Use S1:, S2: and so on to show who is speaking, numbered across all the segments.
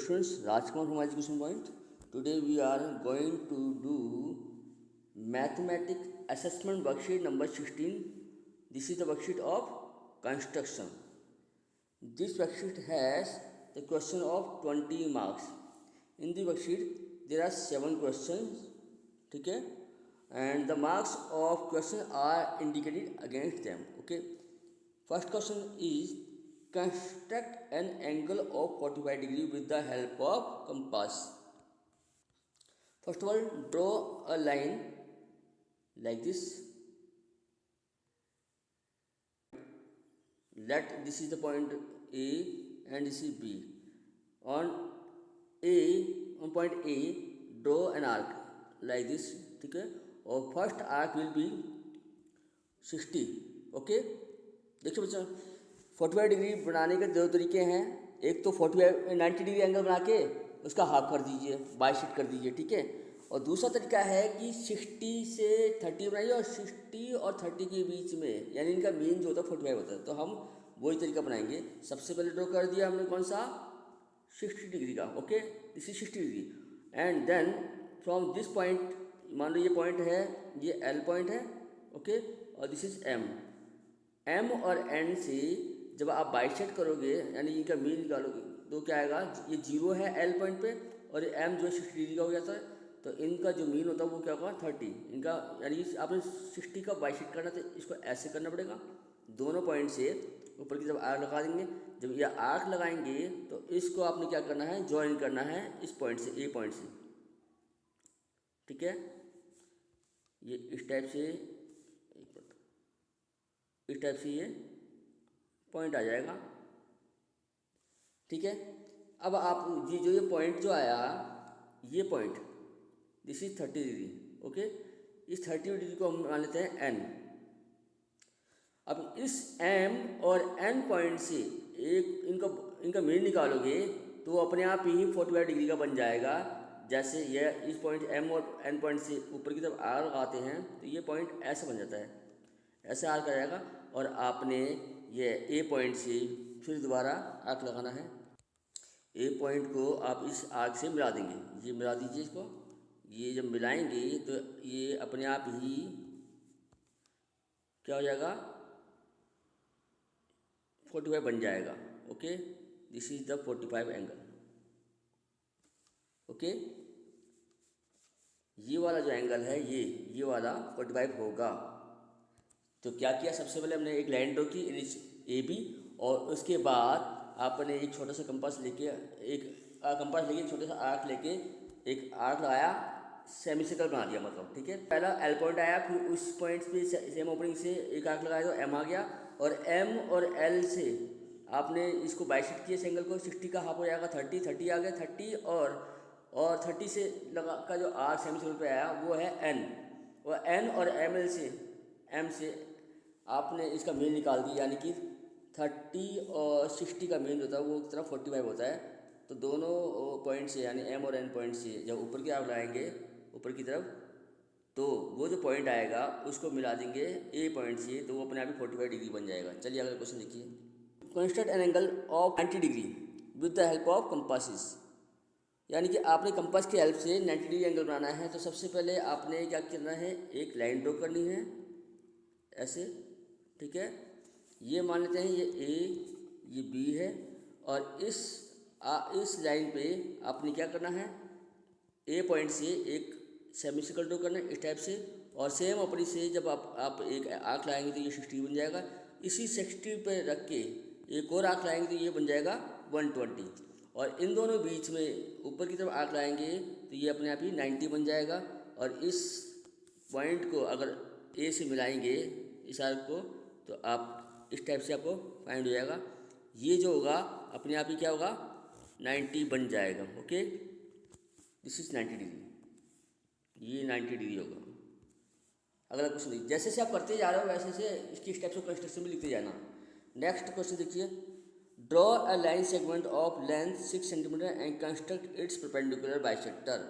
S1: students, Rajkumar from Education Point. Today we are going to do mathematics assessment worksheet number 16. This is the worksheet of construction. This worksheet has the question of 20 marks. In the worksheet there are 7 questions, okay, and the marks of question are indicated against them. Okay, first question is construct an angle of 45 degree with the help of compass. First of all, draw a line like this. Let this is the point A and this is B. On A, on point A, draw an arc like this, ठीक है, और first arc will be 60. Okay, देखिए बच्चों, 45 degree बनाने के दो तरीके हैं. एक तो 90 डिग्री एंगल बना के उसका हाफ कर दीजिए, बाईशीट कर दीजिए, ठीक है. और दूसरा तरीका है कि 60 से 30 बनाइए और 60 और 30 के बीच में, यानी इनका मीन जो होता है 45 होता है. तो हम वही तरीका बनाएंगे. सबसे पहले ड्रॉ कर दिया हमने कौन सा, 60 डिग्री का. Okay, this is 60 degree. And then from this point, मान लो ये पॉइंट है, ये एल पॉइंट है, ओके, और दिस इज एम. एम और एन से जब आप बाइसेक्ट करोगे, यानी इनका मीन निकालोगे, तो क्या आएगा, ये 0 है एल पॉइंट पे और एम जो है 60 डिग्री का हो जाता है. तो इनका जो मीन होता है वो क्या होगा, 30. इनका यानी आपने 60 का बाइसेक्ट करना, तो इसको ऐसे करना पड़ेगा. दोनों पॉइंट से ऊपर की तरफ आर्क लगा देंगे. जब ये आर्क लगाएंगे तो इसको आपने क्या करना है, ज्वाइन करना है इस पॉइंट से, ए पॉइंट से, ठीक है. ये इस टाइप से, इस टाइप से ये पॉइंट आ जाएगा, ठीक है. अब आप ये पॉइंट जो आया, ये point, this is 30 degree. Okay, इस 30 डिग्री को हम मान लेते हैं एन. अब इस एम और एन पॉइंट से एक इनका मीन निकालोगे तो वो अपने आप ही 45 डिग्री का बन जाएगा. जैसे ये इस पॉइंट एम और एन पॉइंट से ऊपर की तरफ आर लगाते हैं तो ये पॉइंट ऐसे बन जाता है, ऐसे आर्क आ जाएगा. और आपने ये ए पॉइंट से फिर दोबारा आर्क लगाना है. ए पॉइंट को आप इस आर्क से मिला देंगे. ये मिला दीजिए इसको. ये जब मिलाएंगे तो ये अपने आप ही क्या हो जाएगा, 45 बन जाएगा. Okay, this is the 45 angle. Okay, ये वाला जो एंगल है, ये वाला 45 होगा. तो क्या किया, सबसे पहले हमने एक लाइन ड्रॉ की ए बी, और उसके बाद आपने एक छोटा सा कंपास लेके एक छोटा सा आर्क लेके एक आर्क लगाया, सेमी सर्कल बना दिया, मतलब, ठीक है. पहला एल पॉइंट आया, फिर उस पॉइंट पे सेम ओपनिंग से एक आर्क लगाया तो एम आ गया, और एम और एल से आपने इसको बाइसेक्ट किया, इस एंगल को. 60 का हाफ हो जाएगा 30 आ गया 30, और 30 से लगा का जो आर्क सेमी सर्कल पे आया वो है एन. और एन और एम से आपने इसका मीन निकाल दिया, यानी कि 30 और 60 का मीन होता है वो तरफ 45 होता है. तो दोनों पॉइंट से, यानी एम और एन पॉइंट से जब ऊपर की तरफ लाएंगे, ऊपर की तरफ, तो वो जो पॉइंट आएगा उसको मिला देंगे ए पॉइंट से, तो वो अपने आप ही 45 डिग्री बन जाएगा. चलिए अगला क्वेश्चन देखिए. Construct an angle of 90 degree with the help of compasses. यानी कि आपने कंपास की हेल्प से 90 डिग्री एंगल बनाना है. तो सबसे पहले आपने क्या करना है, एक लाइन ड्रॉ करनी है ऐसे, ठीक है. ये मान लेते हैं ये ए, ये बी है, और इस लाइन पे आपने क्या करना है, ए पॉइंट से एक सेमी सर्कल ड्रॉ करना है इस टाइप से. और सेम अपनी से जब आप एक आर्क लाएंगे तो ये 60 बन जाएगा. इसी 60 पे रख के एक और आर्क लाएंगे तो ये बन जाएगा 120. और इन दोनों बीच में ऊपर की तरफ आर्क लाएंगे तो ये अपने आप ही 90 बन जाएगा. और इस पॉइंट को अगर ए से मिलाएंगे इस आर्क को, तो आप इस टाइप से आपको फाइंड हो जाएगा. ये जो होगा अपने आप ही क्या होगा, 90 बन जाएगा. ओके, दिस इज 90 डिग्री, ये 90 डिग्री होगा. अगला क्वेश्चन देखिए. जैसे जैसे आप करते जा रहे हो वैसे से इसकी स्टेप्स ऑफ कंस्ट्रक्शन भी लिखते जाना. नेक्स्ट क्वेश्चन देखिए. Draw a line segment of length 6 centimetre and construct it's perpendicular bisector.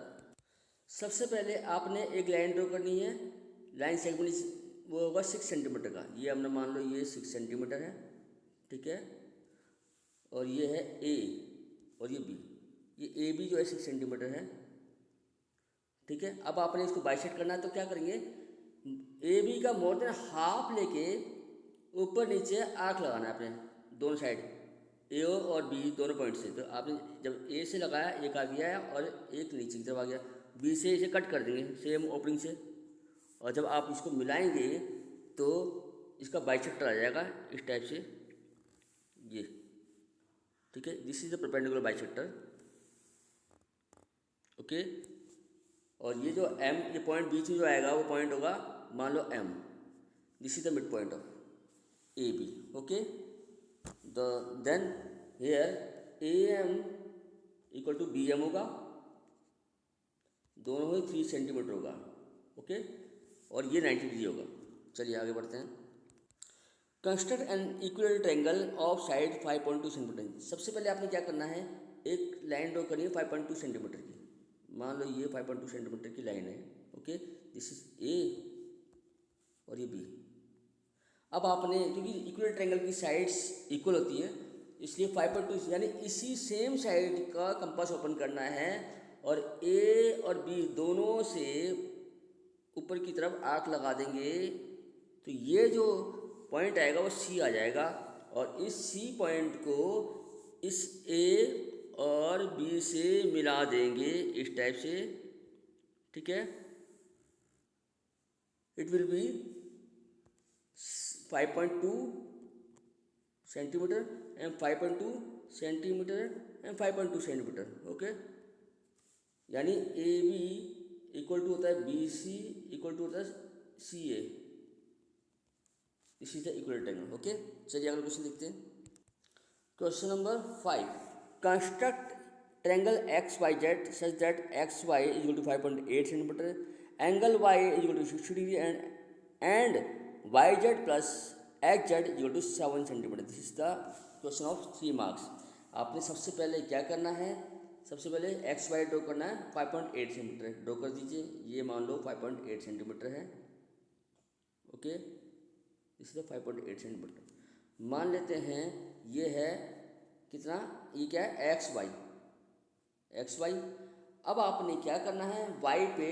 S1: सबसे पहले आपने एक लाइन ड्रॉ करनी है. लाइन सेगमेंट वो होगा 6 सेंटीमीटर का. ये हमने मान लो ये 6 सेंटीमीटर है, ठीक है, और ये है ए और ये बी. ये ए बी जो है 6 सेंटीमीटर है, ठीक है। अब आपने इसको बाइसेक्ट करना है तो क्या करेंगे, ए बी का मोर देन हाफ लेके ऊपर नीचे आर्क लगाना है अपने दोनों साइड, ए और बी दोनों पॉइंट से। तो आपने जब ए से लगाया एक आ गया है और एक नीचे की तरफ आ गया, बी से इसे कट कर देंगे सेम ओपनिंग से, और जब आप इसको मिलाएंगे तो इसका बाइसेक्टर आ जाएगा इस टाइप से, ये ठीक है। This is the perpendicular bisector, okay. और ये जो एम, ये पॉइंट बीच में जो आएगा वो पॉइंट होगा मान लो M, this is the mid point of A B, okay. Then here A M equal to B M होगा, दोनों ही 3 सेंटीमीटर होगा, ओके। और ये 90 डिग्री होगा। चलिए आगे बढ़ते हैं। Construct N equal triangle of side 5.2 centimetre. सबसे पहले आपने क्या करना है, एक लाइन ड्रॉ करिए 5.2 सेंटीमीटर की, मान लो ये 5.2 सेंटीमीटर की लाइन है, ओके। दिस इज ए और ये बी। अब आपने, क्योंकि इक्वल ट्रायंगल की साइड्स इक्वल होती है इसलिए 5.2 यानी इसी सेम साइड का कंपास ओपन करना है, और ए और बी दोनों से ऊपर की तरफ आर्क लगा देंगे, तो ये जो पॉइंट आएगा वो सी आ जाएगा, और इस सी पॉइंट को इस ए और बी से मिला देंगे इस टाइप से, ठीक है। It will be 5.2 centimetre and 5.2 centimetre and 5.2 centimetre, okay. यानी ए बी इक्वल टू होता है बी सी इक्वल टू होता है C A, this is the equal triangle, okay. चलिए अगला क्वेश्चन देखते हैं। Question number 5, construct triangle X Y Z such that X Y is equal to 5.8 centimetre, angle Y is equal to 60 degree and Y Z plus X Z is equal to 7 centimetre. This is the question of 3 marks. आपने सबसे पहले क्या करना है, सबसे पहले x Y draw करना है, 5.8 सेंटीमीटर ड्रॉ कर दीजिए, ये मान लो 5.8 सेंटीमीटर है, ओके। दिस इज 5.8 सेंटीमीटर मान लेते हैं। ये है कितना, ये क्या है एक्स वाई, एक्स वाई। अब आपने क्या करना है, वाई पे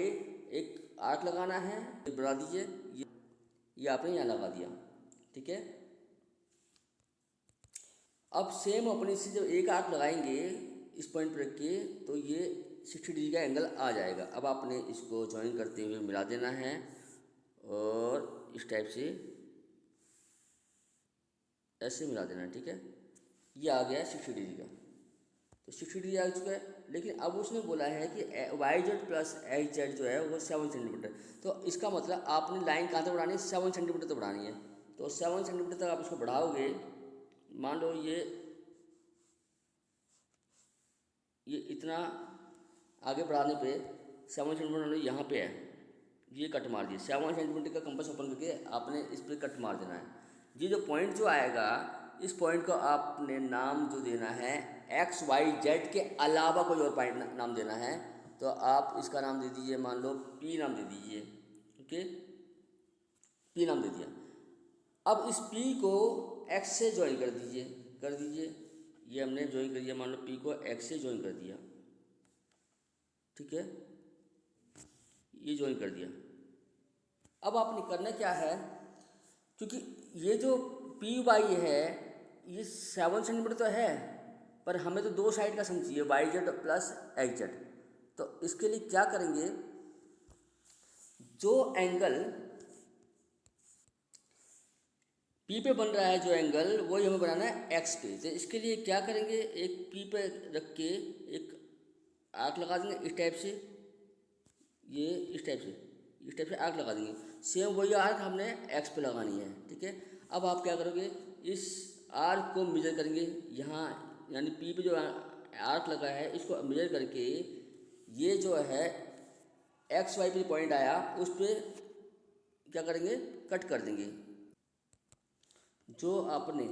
S1: एक आर्क लगाना है, बढ़ा दीजिए, ये आपने यहाँ लगा दिया, ठीक है। अब सेम अपने से जब एक आर्क लगाएंगे इस पॉइंट पर रख के तो ये 60 डिग्री का एंगल आ जाएगा। अब आपने इसको ज्वाइन करते हुए मिला देना है, और इस टाइप से ऐसे मिला देना है, ठीक है। ये आ गया 60 डिग्री का, तो 60 डिग्री आ चुका है। लेकिन अब उसने बोला है कि Y Z plus X Z जो है वो 7 सेंटीमीटर, तो इसका मतलब आपने लाइन कहाँ तक बढ़ानी है, 7 सेंटीमीटर तक बढ़ानी है। तो 7 सेंटीमीटर तक आप इसको बढ़ाओगे, मान लो ये इतना आगे बढ़ाने पे 7 सेंटीमीटर यहाँ पे है, ये कट मार दिए, 7 सेंटीमीटर का कंपास ओपन करके आपने इस पर कट मार देना है। ये जो पॉइंट जो आएगा, इस पॉइंट को आपने नाम जो देना है एक्स वाई जेड के अलावा कोई और पॉइंट नाम देना है, तो आप इसका नाम दे दीजिए, मान लो पी नाम दे दीजिए, ओके, पी नाम दे दिया। अब इस पी को एक्स से ज्वाइन कर दीजिए, ये हमने ज्वाइन कर दिया, मान लो पी को एक्स से ज्वाइन कर दिया, ठीक है, ये ज्वाइन कर दिया। अब आपने करना क्या है, क्योंकि ये जो पी वाई है ये 7 सेंटीमीटर तो है, पर हमें तो दो साइड का सम चाहिए, Y Z plus X Z. तो इसके लिए क्या करेंगे, जो एंगल पी पे बन रहा है जो एंगल, वही हमें बनाना है एक्स पे। तो इसके लिए क्या करेंगे, एक पी पे रख के एक आर्क लगा देंगे इस टाइप से, ये इस टाइप से आर्क लगा देंगे। सेम वही आर्क हमने एक्स पे लगानी है, ठीक है। अब आप क्या करोगे, इस आर्क को मेजर करेंगे यहाँ, यानी पी पे जो आर्क लगा है इसको मेजर करके ये जो है एक्स वाई पे पॉइंट आया उस पर क्या करेंगे, कट कर देंगे। जो आपने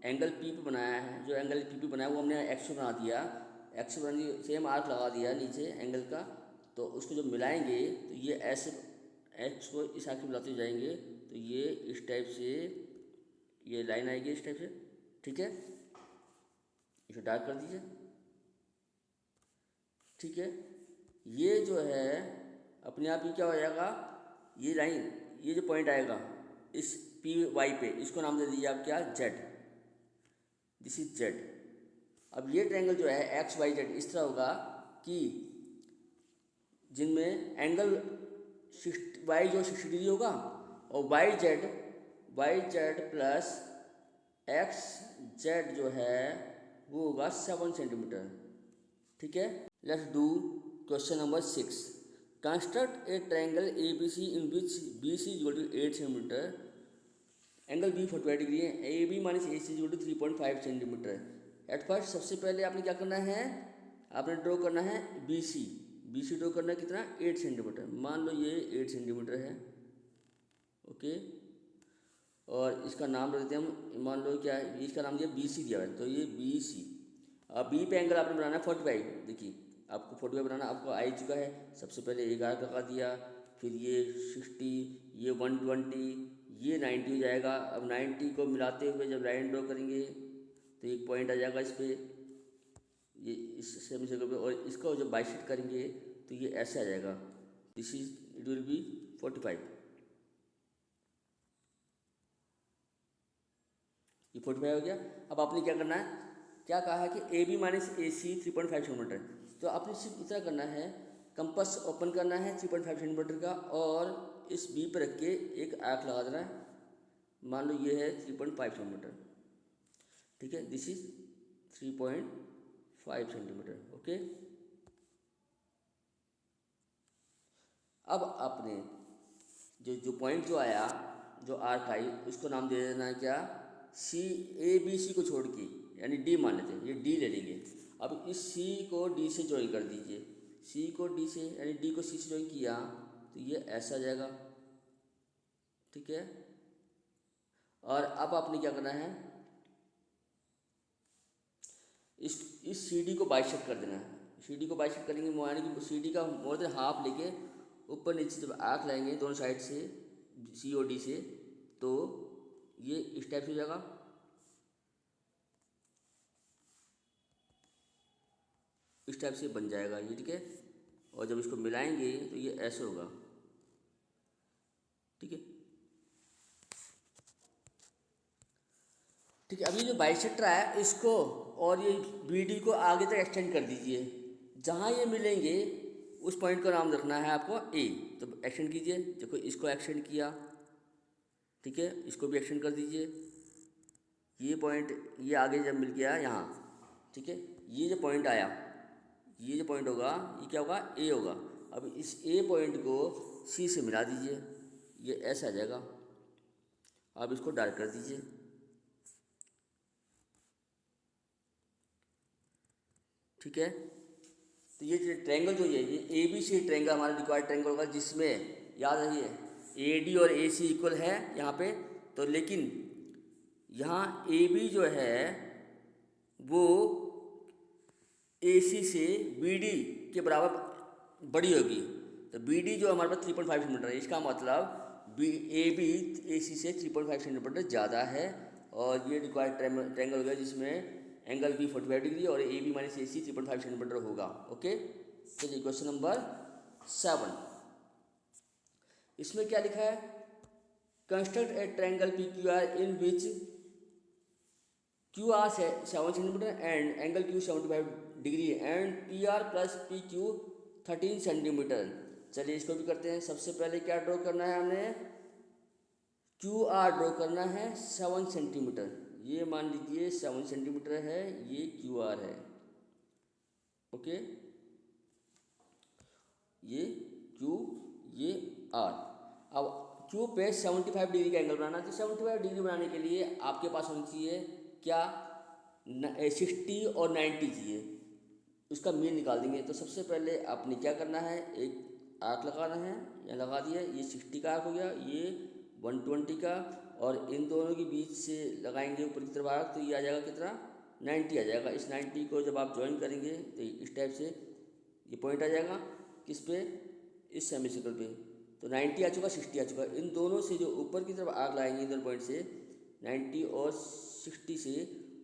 S1: एंगल पी पे बनाया है, जो एंगल पी पे बनाया वो हमने एक्स पे बना दिया, एक्स पे बना दिया, सेम आर्क लगा दिया नीचे एंगल का। तो उसको जब मिलाएंगे तो ये ऐसे एक्स को इस आर्क में मिलाते जाएंगे, तो ये इस टाइप से ये लाइन आएगी इस टाइप से, ठीक है। इसे डार्क कर दीजिए, ठीक है। ये जो है अपने आप ही क्या हो जाएगा, ये लाइन, ये जो पॉइंट आएगा इस पी वाई पे, इसको नाम दे दीजिए आप क्या, जेड। This is Z. अब ये ट्रायंगल जो है एक्स वाई जेड इस तरह होगा कि जिनमें एंगल वाई जो 60 डिग्री होगा और Y Z plus X Z जो है वो होगा 7 सेंटीमीटर। ठीक है। Let's do question number 6। Construct a triangle A B C in which B C is equal to 8 centimetre, angle B 45 degree है, A B minus A C is equal to 3.5 centimetre. At first सबसे पहले आपने क्या करना है, आपने draw करना है बी सी ड्रॉ करना है कितना, 8 सेंटीमीटर। मान लो ये 8 सेंटीमीटर है, ओके। और इसका नाम रख देते हैं हम, मान लो क्या है, इसका नाम दिया बी सी दिया है, तो ये बी सी। अब बी पे एंगल आपने बनाना है 45। देखिए आपको 45 बनाना, आपको आ ही चुका है। सबसे पहले एक आर्क लगा दिया, फिर ये 60, ये 120, ये 90 हो जाएगा। अब 90 को मिलाते हुए जब लाइन ड्रॉ करेंगे तो एक पॉइंट आ जाएगा इस पर, ये इस सेमी सर्कल पे, और इसको जब बाइसेक्ट करेंगे तो ये ऐसे आ जाएगा। This is it will be 45। ये 45 हो गया। अब आपने क्या करना है, क्या कहा है कि A B minus A C 3.5 centimetre. तो आपने सिर्फ इतना करना है, कंपास ओपन करना है 3.5 सेंटीमीटर का, और इस बी पर रख के एक आर्क लगा देना है। मान लो ये है 3.5 सेंटीमीटर, ठीक है। This is 3.5 centimetre, okay. अब आपने जो पॉइंट जो आया, जो आर्क आई, उसको नाम दे देना है क्या, सी। ए बी सी को छोड़ के यानी डी मान लेते हैं, ये डी ले लेंगे। अब इस सी को डी से ज्वाइन कर दीजिए, सी को डी से यानी डी को सी से ज्वाइन किया तो ये ऐसा आ जाएगा, ठीक है। और अब आपने क्या करना है, इस सी डी को बाइसेक्ट कर देना है। सी डी को बाइसेक्ट करेंगे यानी कि सी डी का मोर देन हाफ लेके ऊपर नीचे जब आर्क लाएंगे दोनों साइड से सी और डी से, तो ये इस टाइप से हो जाएगा। इस टाइप से बन जाएगा ये, ठीक है। और जब इसको मिलाएंगे तो ये ऐसे होगा, ठीक है। ठीक है। अभी जो बाइसेक्टर है इसको और ये बी डी को आगे तक एक्सटेंड कर दीजिए। जहाँ ये मिलेंगे उस पॉइंट का नाम रखना है आपको ए, तो एक्सटेंड कीजिए। देखो इसको एक्सटेंड किया, ठीक है, इसको भी एक्सटेंड कर दीजिए। ये पॉइंट ये आगे जब मिल गया यहाँ, ठीक है, ये जो पॉइंट आया, ये जो पॉइंट होगा ये क्या होगा, ए होगा। अब इस ए पॉइंट को सी से मिला दीजिए, ये ऐसा आ जाएगा। अब इसको डार्क कर दीजिए, ठीक है। तो ये ट्रायंगल जो है ये ए बी सी ट्रायंगल हमारा रिक्वायर्ड ट्रायंगल होगा, जिसमें याद रखिए ए डी और ए सी इक्वल है यहाँ पे। तो लेकिन यहाँ ए बी जो है वो ए सी से बी डी के बराबर बड़ी होगी। तो बी डी जो हमारे पास 3.5 सेंटीमीटर है, इसका मतलब ए बी ए सी से 3.5 सेंटीमीटर ज़्यादा है। और ये रिक्वायर्ड ट्रायंगल होगा जिसमें एंगल बी 45 डिग्री और A B minus A C 3.5 centimetre होगा, ओके। चलिए क्वेश्चन नंबर 7। इसमें क्या लिखा है, construct a triangle P Q R in which Q R 7 centimetre and angle Q 75 degree and P R plus P Q 13 centimetre. चलिए इसको भी करते हैं। सबसे पहले क्या ड्रॉ करना है, हमने क्यू आर ड्रॉ करना है 7 सेंटीमीटर। ये मान लीजिए 7 सेंटीमीटर है, ये क्यू आर है, ओके। ये क्यू, ये आर। अब क्यू पे 75 डिग्री का एंगल बनाना है, तो 75 डिग्री बनाने के लिए आपके पास होनी चाहिए क्या, 60 और 90 चाहिए। उसका मीन निकाल देंगे। तो सबसे पहले आपने क्या करना है, एक आर्क लगाना है, या लगा दिया। ये 60 का आर्क हो गया, ये 120 का, और इन दोनों के बीच से लगाएंगे ऊपर की तरफ आर्क, तो ये आ जाएगा कितना, 90 आ जाएगा। इस 90 को जब आप ज्वाइन करेंगे तो इस टाइप से ये पॉइंट आ जाएगा, किस पे, इस सेमी सर्कल पे। तो 90 आ चुका, 60 आ चुका। इन दोनों से जो ऊपर की तरफ आर्क लाएंगे इन दोनों पॉइंट से 90 और 60 से,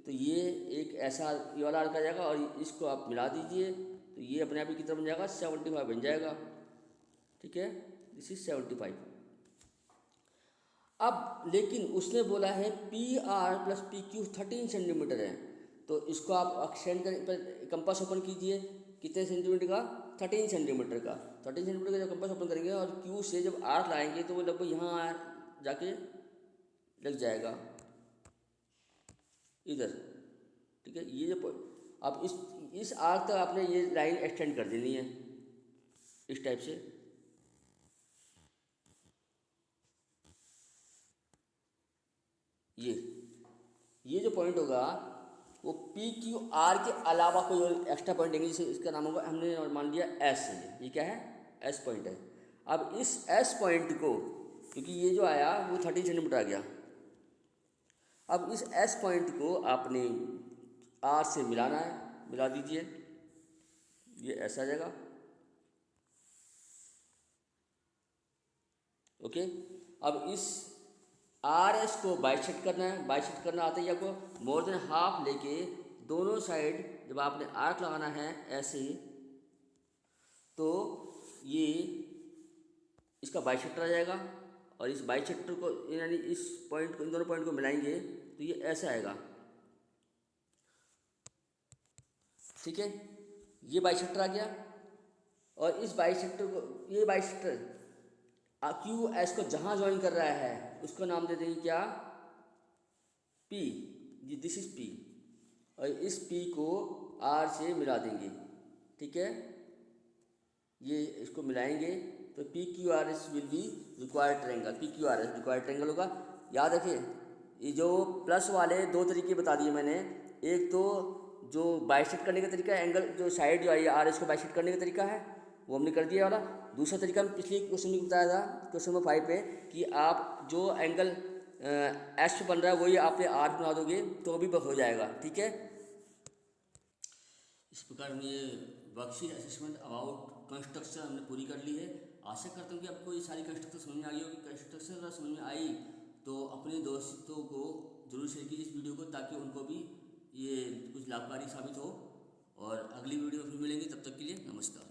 S1: तो ये एक ऐसा ये वाला आर्क आ जाएगा। और इसको आप मिला दीजिए, तो ये अपने आप ही कितना बन जाएगा, 75 बन जाएगा। ठीक है, दिस इज 75। अब लेकिन उसने बोला है P R plus P Q 13 centimetre है, तो इसको आप एक्सटेंड कर कंपास ओपन कीजिए, कितने सेंटीमीटर का, 13 सेंटीमीटर का। 13 सेंटीमीटर का जब कंपास ओपन करेंगे और क्यू से जब आर्क लाएंगे तो वो लगभग यहाँ जाके लग जाएगा इधर। ठीक है, ये जो अब इस आर्क तक आपने ये लाइन एक्सटेंड कर देनी है इस टाइप से। ये जो पॉइंट होगा वो पी क्यू आर के अलावा कोई और एक्स्ट्रा पॉइंट देंगे, जैसे इसका नाम होगा, हमने मान लिया एस है, ये क्या है, एस पॉइंट है। अब इस एस पॉइंट को, क्योंकि ये जो आया वो 13 सेंटीमीटर आ गया, अब इस एस पॉइंट को आपने आर से मिलाना है, मिला दीजिए, ये ऐसा आ जाएगा। ओके, अब इस आर एस को बाइसेक्ट करना है, बाइसेक्ट करना आता है आपको, मोर देन हाफ लेके दोनों साइड जब आपने आर्क लगाना है ऐसे, तो ये इसका बाइसेक्टर आ जाएगा, और इस बाइसेक्टर को यानी इस पॉइंट को, इन दोनों पॉइंट को मिलाएंगे तो ये ऐसा आएगा। ठीक है, ये बाइसेक्टर आ गया, और इस बाइसेक्टर को, ये बाइसेक्टर क्यू एस को जहाँ ज्वाइन कर रहा है उसको नाम दे देंगे क्या, P, G this is P, और इस पी को आर से मिला देंगे। ठीक है, ये इसको मिलाएंगे तो P Q R S will be required triangle, P Q R S required triangle होगा। याद रखिए, ये जो प्लस वाले दो तरीके बता दिए मैंने, एक तो जो बाइसेक्ट करने का तरीका है, एंगल जो साइड जो आई आर एस को बाइसेक्ट करने का तरीका है वो हमने कर दिया वाला। दूसरा तरीका हम पिछले क्वेश्चन में बताया था, क्वेश्चन नंबर 5 पे, कि आप जो एंगल एस बन रहा है वही आपने आर बना दोगे तो भी हो जाएगा। ठीक है, इस प्रकार हमने ये वर्कशीट असेसमेंट अबाउट कंस्ट्रक्शन हमने पूरी कर ली है। आशा करता हूँ कि आपको ये सारी कंस्ट्रक्शन समझ में आ गई होगी। कंस्ट्रक्शन अगर समझ में आई तो अपने दोस्तों को जरूर शेयर कीजिए इस वीडियो को, ताकि उनको भी ये कुछ लाभकारी साबित हो। और अगली वीडियो में फिर मिलेंगे, तब तक के लिए नमस्कार।